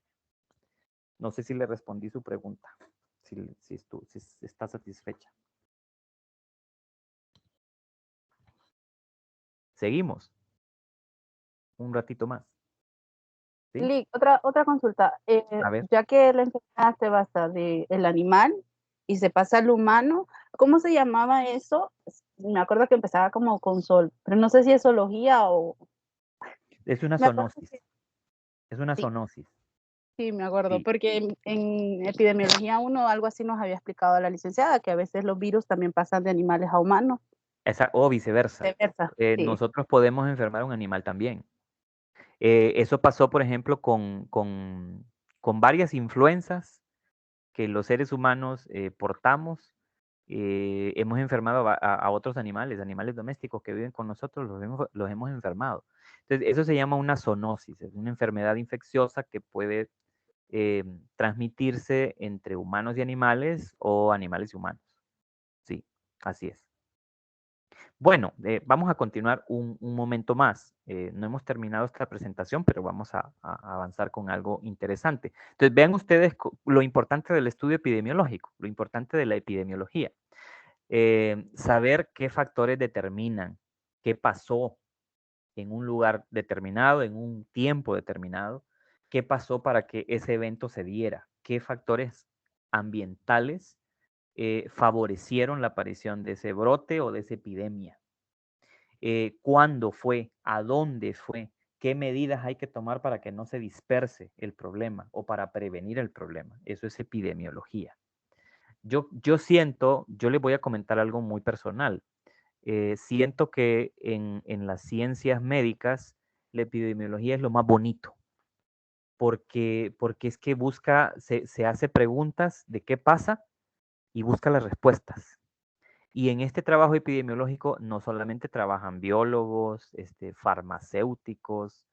No sé si le respondí su pregunta, si está satisfecha. Seguimos. Un ratito más. ¿Sí? Lick, otra consulta. A ver. Ya que la enfermedad se basa del animal y se pasa al humano, ¿cómo se llamaba eso? Me acuerdo que empezaba como con sol, pero no sé si es zoología o... Es una Me acuerdo zoonosis. que- Es una sí, zoonosis. sí, me acuerdo, Sí. porque en epidemiología 1 algo así nos había explicado la licenciada, que a veces los virus también pasan de animales a humanos. O viceversa. Viceversa, sí. Nosotros podemos enfermar a un animal también. Eso pasó, por ejemplo, con varias influencias que los seres humanos portamos. Hemos enfermado a otros animales domésticos que viven con nosotros, los hemos enfermado. Entonces, eso se llama una zoonosis, es una enfermedad infecciosa que puede transmitirse entre humanos y animales o animales y humanos. Sí, así es. Bueno, vamos a continuar un momento más. No hemos terminado esta presentación, pero vamos a avanzar con algo interesante. Entonces, vean ustedes lo importante del estudio epidemiológico, lo importante de la epidemiología. Saber qué factores determinan qué pasó en un lugar determinado, en un tiempo determinado, qué pasó para que ese evento se diera, qué factores ambientales favorecieron la aparición de ese brote o de esa epidemia. Cuándo fue, a dónde fue, qué medidas hay que tomar para que no se disperse el problema o para prevenir el problema. Eso es epidemiología. Yo siento, yo les voy a comentar algo muy personal. Siento que en las ciencias médicas la epidemiología es lo más bonito, porque es que se hace preguntas de qué pasa y busca las respuestas. Y en este trabajo epidemiológico no solamente trabajan biólogos, farmacéuticos,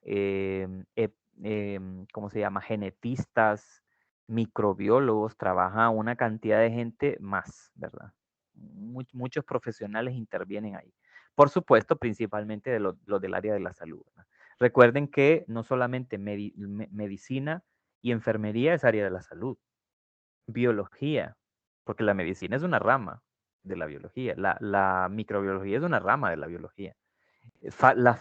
em, ep- ¿cómo se llama? Genetistas, microbiólogos, trabaja una cantidad de gente más, ¿verdad? Muchos profesionales intervienen ahí. Por supuesto, principalmente de los del área de la salud, ¿verdad? Recuerden que no solamente medicina y enfermería es área de la salud, biología, porque la medicina es una rama de la biología, la microbiología es una rama de la biología, la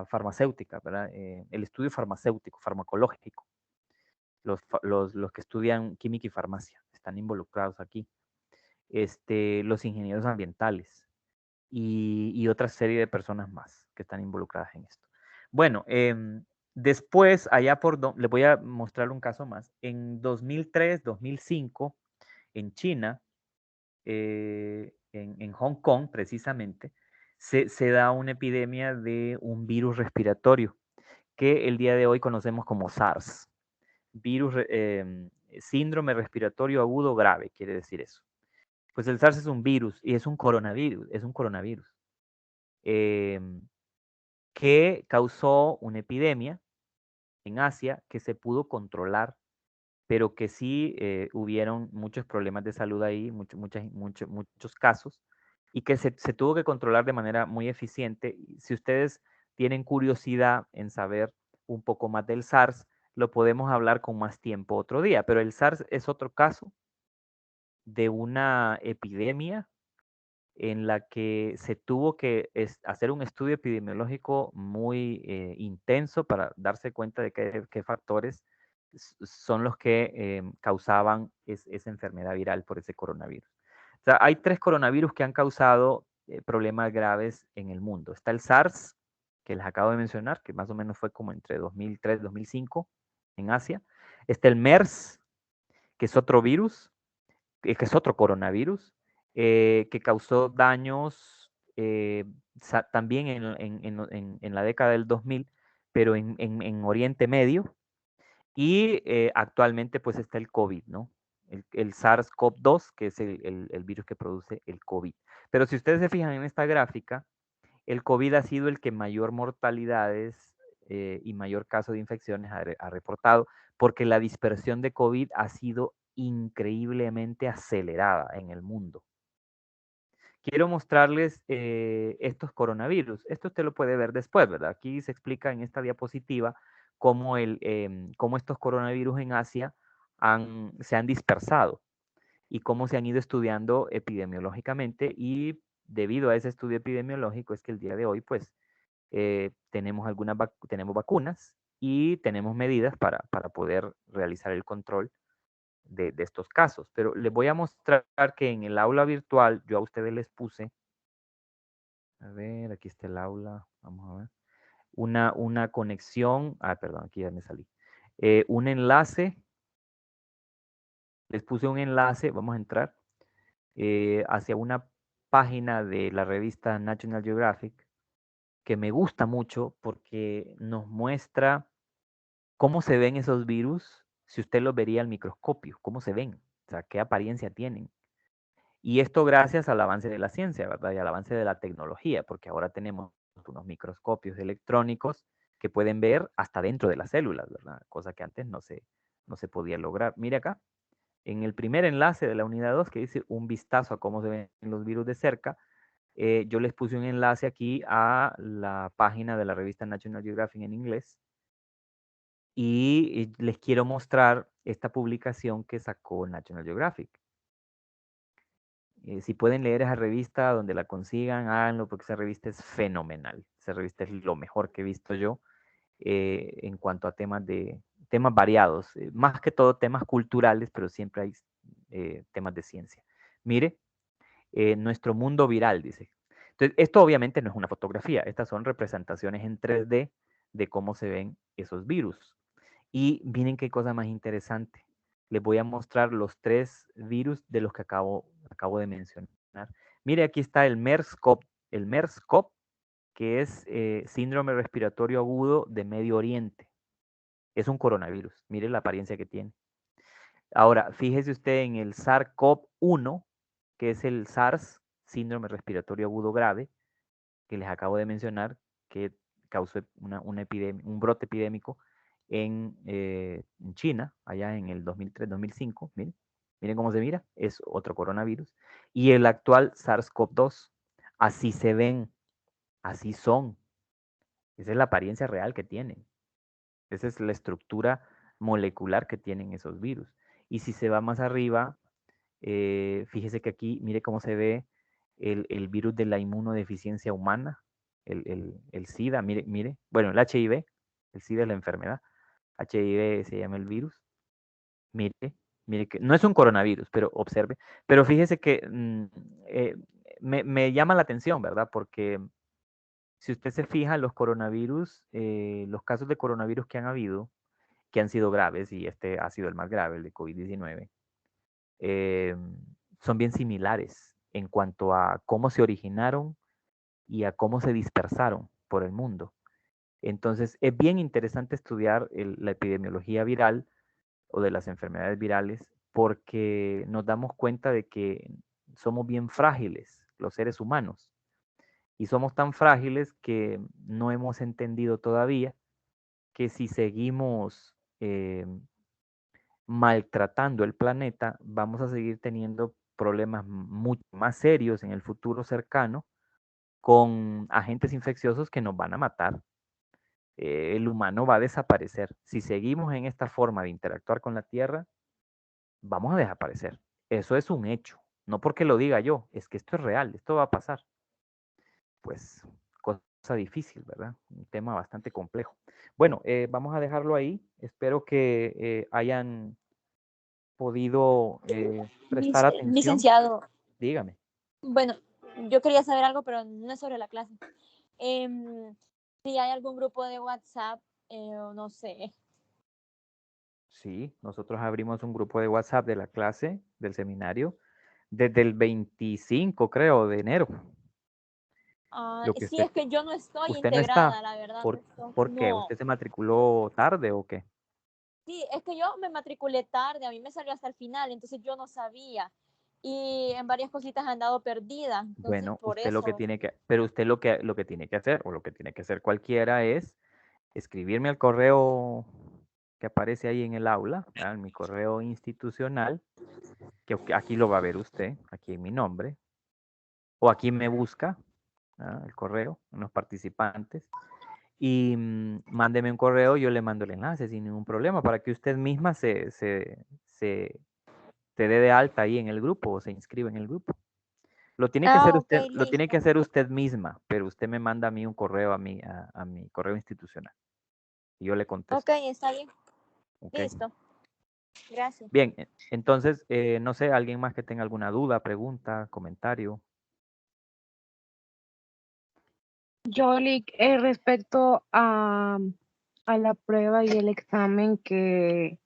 farmacéutica, ¿verdad? El estudio farmacéutico, farmacológico, los que estudian química y farmacia están involucrados aquí, los ingenieros ambientales y otra serie de personas más que están involucradas en esto. Bueno, después, les voy a mostrar un caso más. En 2003, 2005, en China, en Hong Kong precisamente, se da una epidemia de un virus respiratorio que el día de hoy conocemos como SARS. Síndrome respiratorio agudo grave, quiere decir eso. Pues el SARS es un virus y es un coronavirus em, que causó una epidemia en Asia que se pudo controlar, pero que sí hubieron muchos problemas de salud ahí, muchos casos, y que se tuvo que controlar de manera muy eficiente. Si ustedes tienen curiosidad en saber un poco más del SARS, lo podemos hablar con más tiempo otro día, pero el SARS es otro caso de una epidemia en la que se tuvo que hacer un estudio epidemiológico muy intenso para darse cuenta de qué factores son los que causaban esa enfermedad viral por ese coronavirus. O sea, hay 3 coronavirus que han causado problemas graves en el mundo. Está el SARS, que les acabo de mencionar, que más o menos fue como entre 2003 y 2005 en Asia. Está el MERS, que es otro virus, que es otro coronavirus, que causó daños también en la década del 2000, pero en Oriente Medio. Y actualmente pues está el COVID, ¿no? El SARS-CoV-2, que es el virus que produce el COVID. Pero si ustedes se fijan en esta gráfica, el COVID ha sido el que mayor mortalidades y mayor caso de infecciones ha reportado, porque la dispersión de COVID ha sido increíblemente acelerada en el mundo. Quiero mostrarles estos coronavirus. Esto usted lo puede ver después, ¿verdad? Aquí se explica en esta diapositiva cómo, cómo estos coronavirus en Asia se han dispersado y cómo se han ido estudiando epidemiológicamente, y debido a ese estudio epidemiológico es que el día de hoy pues tenemos tenemos vacunas y tenemos medidas para poder realizar el control de estos casos. Pero les voy a mostrar que en el aula virtual yo a ustedes les puse, a ver, aquí está el aula, vamos a ver, una conexión, perdón, aquí ya me salí, un enlace, les puse un enlace, vamos a entrar, hacia una página de la revista National Geographic que me gusta mucho porque nos muestra cómo se ven esos virus si usted los vería al microscopio, cómo se ven, o sea, qué apariencia tienen. Y esto gracias al avance de la ciencia, ¿verdad? Y al avance de la tecnología, porque ahora tenemos unos microscopios electrónicos que pueden ver hasta dentro de las células, ¿verdad? Cosa que antes no se podía lograr. Mire acá, en el primer enlace de la unidad 2 que dice un vistazo a cómo se ven los virus de cerca, yo les puse un enlace aquí a la página de la revista National Geographic en inglés y les quiero mostrar esta publicación que sacó National Geographic. Si pueden leer esa revista donde la consigan, háganlo porque esa revista es fenomenal. Esa revista es lo mejor que he visto yo en cuanto a temas variados, más que todo temas culturales, pero siempre hay temas de ciencia. Mire, nuestro mundo viral, dice. Entonces, esto obviamente no es una fotografía, estas son representaciones en 3D de cómo se ven esos virus. Y miren qué cosa más interesante. les voy a mostrar los 3 virus de los que acabo de mencionar. Mire, aquí está el MERS-CoV, que es síndrome respiratorio agudo de Medio Oriente. Es un coronavirus. Mire la apariencia que tiene. Ahora, fíjese usted en el SARS-CoV-1, que es el SARS, síndrome respiratorio agudo grave, que les acabo de mencionar, que causó un brote epidémico en China, allá en el 2003-2005. Miren, miren cómo se mira, es otro coronavirus. Y el actual SARS-CoV-2, así se ven, así son. Esa es la apariencia real que tienen. Esa es la estructura molecular que tienen esos virus. Y si se va más arriba, fíjese que aquí, mire cómo se ve el virus de la inmunodeficiencia humana, el SIDA, mire, bueno, el HIV, el SIDA es la enfermedad, HIV se llama el virus. Mire, mire que no es un coronavirus, pero observe. Pero fíjese que me llama la atención, ¿verdad? Porque si usted se fija, los coronavirus, los casos de coronavirus que han habido, que han sido graves, y este ha sido el más grave, el de COVID-19, son bien similares en cuanto a cómo se originaron y a cómo se dispersaron por el mundo. Entonces, es bien interesante estudiar la epidemiología viral o de las enfermedades virales porque nos damos cuenta de que somos bien frágiles los seres humanos y somos tan frágiles que no hemos entendido todavía que si seguimos maltratando el planeta, vamos a seguir teniendo problemas mucho más serios en el futuro cercano con agentes infecciosos que nos van a matar. El humano va a desaparecer. Si seguimos en esta forma de interactuar con la Tierra, vamos a desaparecer. Eso es un hecho. No porque lo diga yo, es que esto es real, esto va a pasar. Pues cosa difícil, ¿verdad? Un tema bastante complejo. Bueno, vamos a dejarlo ahí. Espero que hayan podido prestar atención. Licenciado. Dígame. Bueno, yo quería saber algo, pero no es sobre la clase. Si hay algún grupo de WhatsApp, no sé. Sí, nosotros abrimos un grupo de WhatsApp de la clase, del seminario, desde el 25, creo, de enero. Sí, es que yo no estoy ¿Usted no integrada, está? la verdad. ¿Por qué? No. ¿Usted se matriculó tarde o qué? Sí, es que yo me matriculé tarde, a mí me salió hasta el final, entonces yo no sabía. Y en varias cositas han andado perdidas, entonces Bueno, por usted lo que eso. tiene que, pero usted lo que tiene que hacer, o lo que tiene que hacer cualquiera es escribirme al correo que aparece ahí en el aula, ¿verdad? En mi correo institucional, que aquí lo va a ver usted, aquí en mi nombre, o aquí me busca, ¿verdad? El correo, unos participantes, y mándeme un correo, yo le mando el enlace sin ningún problema para que usted misma se dé de alta ahí en el grupo o se inscriba en el grupo. Lo tiene que hacer usted, lo tiene que hacer usted misma, pero usted me manda a mí un correo a mi correo institucional y yo le contesto. Ok, está bien. Okay. Listo. Gracias. Bien, entonces, no sé, alguien más que tenga alguna duda, pregunta, comentario. Yoli, respecto a la prueba y el examen que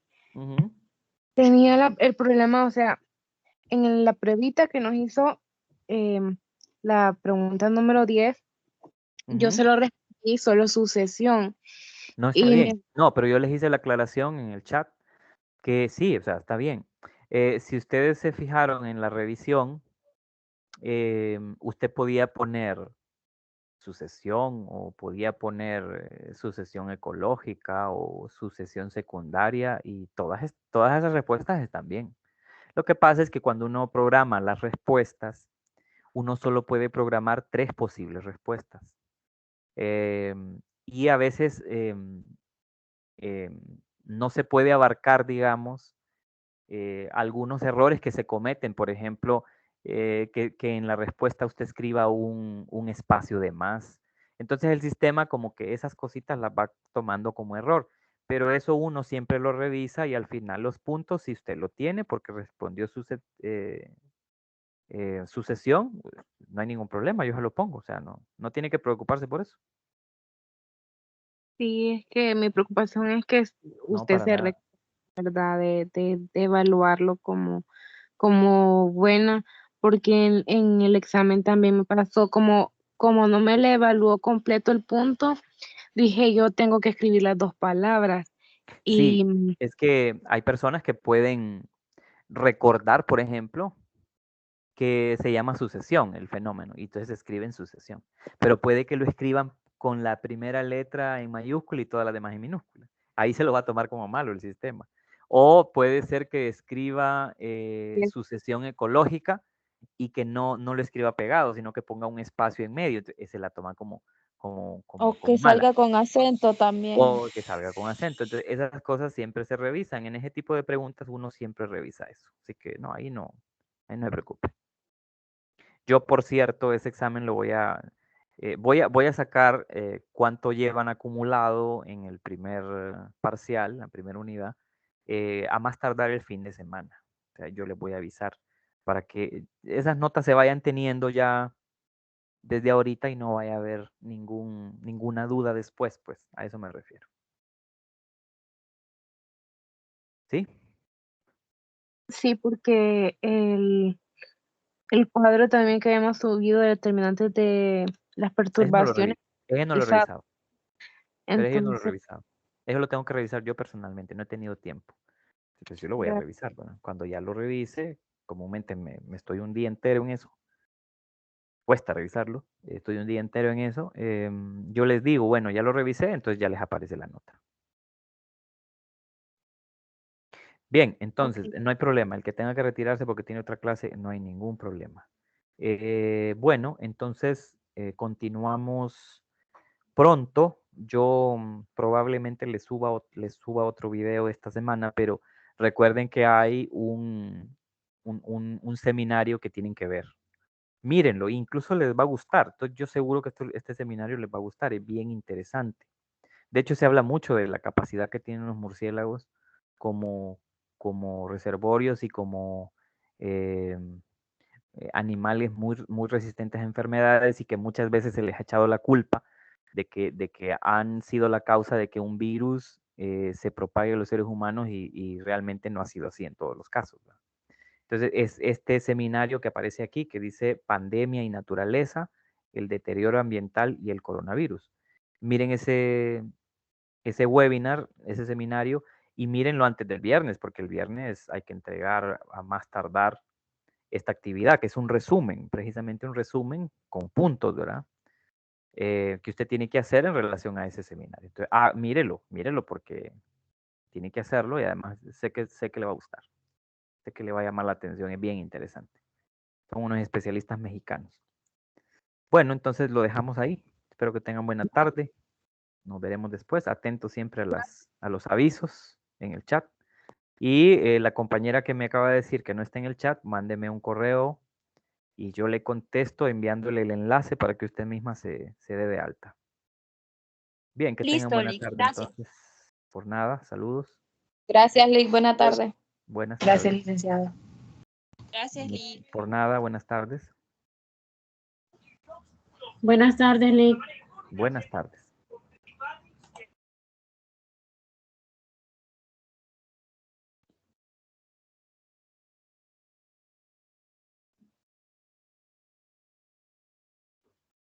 tenía el problema, o sea, en la pruebita que nos hizo la pregunta número 10, yo se lo respondí solo sucesión. No, está bien. No, pero yo les hice la aclaración en el chat que sí, o sea, está bien. Si ustedes se fijaron en la revisión, usted podía poner sucesión o podía poner sucesión ecológica o sucesión secundaria y todas esas respuestas están bien. Lo que pasa es que cuando uno programa las respuestas, uno solo puede programar 3 posibles respuestas. Y a veces no se puede abarcar, digamos, algunos errores que se cometen. Por ejemplo, que en la respuesta usted escriba un espacio de más. Entonces el sistema como que esas cositas las va tomando como error. Pero eso uno siempre lo revisa y al final los puntos, si usted lo tiene porque respondió sucesión, no hay ningún problema, yo se lo pongo. O sea, no tiene que preocuparse por eso. Sí, es que mi preocupación es que usted ¿verdad? De evaluarlo como buena, porque en el examen también me pasó como no me le evaluó completo el punto, dije yo tengo que escribir las 2 palabras Sí, y es que hay personas que pueden recordar, por ejemplo, que se llama sucesión, el fenómeno, y entonces escriben sucesión. Pero puede que lo escriban con la primera letra en mayúscula y todas las demás en minúscula. Ahí se lo va a tomar como malo el sistema. O puede ser que escriba sucesión ecológica y que no lo escriba pegado, sino que ponga un espacio en medio. Entonces, se la toma como O como que mala. salga con acento también. O que salga con acento. Entonces, esas cosas siempre se revisan. En ese tipo de preguntas uno siempre revisa eso. Así que no, ahí no se preocupe. Yo, por cierto, ese examen lo voy a sacar cuánto llevan acumulado en el primer parcial, la primera unidad, a más tardar el fin de semana. O sea, yo les voy a avisar para que esas notas se vayan teniendo ya desde ahorita y no vaya a haber ninguna duda después, pues a eso me refiero. ¿Sí? sí, porque el cuadro también que habíamos subido de determinantes de las Ese no lo perturbaciones, ese no lo he exacto, revisado, pero ese yo no lo he entonces, revisado. Eso lo tengo que revisar yo personalmente, no he tenido tiempo. Entonces yo lo voy a ya, revisar, ¿verdad? Cuando ya lo revise, comúnmente me estoy un día entero en eso, cuesta revisarlo, estoy un día entero en eso, yo les digo, bueno, ya lo revisé, entonces ya les aparece la nota. Bien, entonces, ok. no hay problema, el que tenga que retirarse porque tiene otra clase, no hay ningún problema. Bueno, entonces continuamos pronto. Yo probablemente les suba otro video esta semana, pero recuerden que hay un seminario que tienen que ver. Mírenlo, incluso les va a gustar. Entonces, yo seguro que este seminario les va a gustar, es bien interesante. De hecho, se habla mucho de la capacidad que tienen los murciélagos como, como reservorios y como eh, animales muy resistentes a enfermedades y que muchas veces se les ha echado la culpa de que han sido la causa de que un virus se propague a los seres humanos y realmente no ha sido así en todos los casos, ¿verdad? Entonces, es este seminario que aparece aquí que dice Pandemia y Naturaleza, el deterioro ambiental y el coronavirus. Miren ese webinar, ese seminario, y mírenlo antes del viernes, porque el viernes hay que entregar a más tardar esta actividad, que es un resumen, precisamente un resumen con puntos, ¿verdad? Que usted tiene que hacer en relación a ese seminario. Entonces, mírelo porque tiene que hacerlo y además sé que le va a gustar, sé que le va a llamar la atención, es bien interesante. Son unos especialistas mexicanos. Bueno, entonces lo dejamos ahí. Espero que tengan buena tarde. Nos veremos después. Atentos siempre a los avisos en el chat. Y la compañera que me acaba de decir que no está en el chat, mándeme un correo y yo le contesto enviándole el enlace para que usted misma se dé de alta. Bien, que tengan Listo, buena Lick. tarde Gracias. entonces. Por nada, saludos. Gracias, Lick. Buena tarde. Buenas Gracias, tardes. licenciado. Gracias, Lick. Por nada, buenas tardes. Buenas tardes, Lick. Buenas tardes.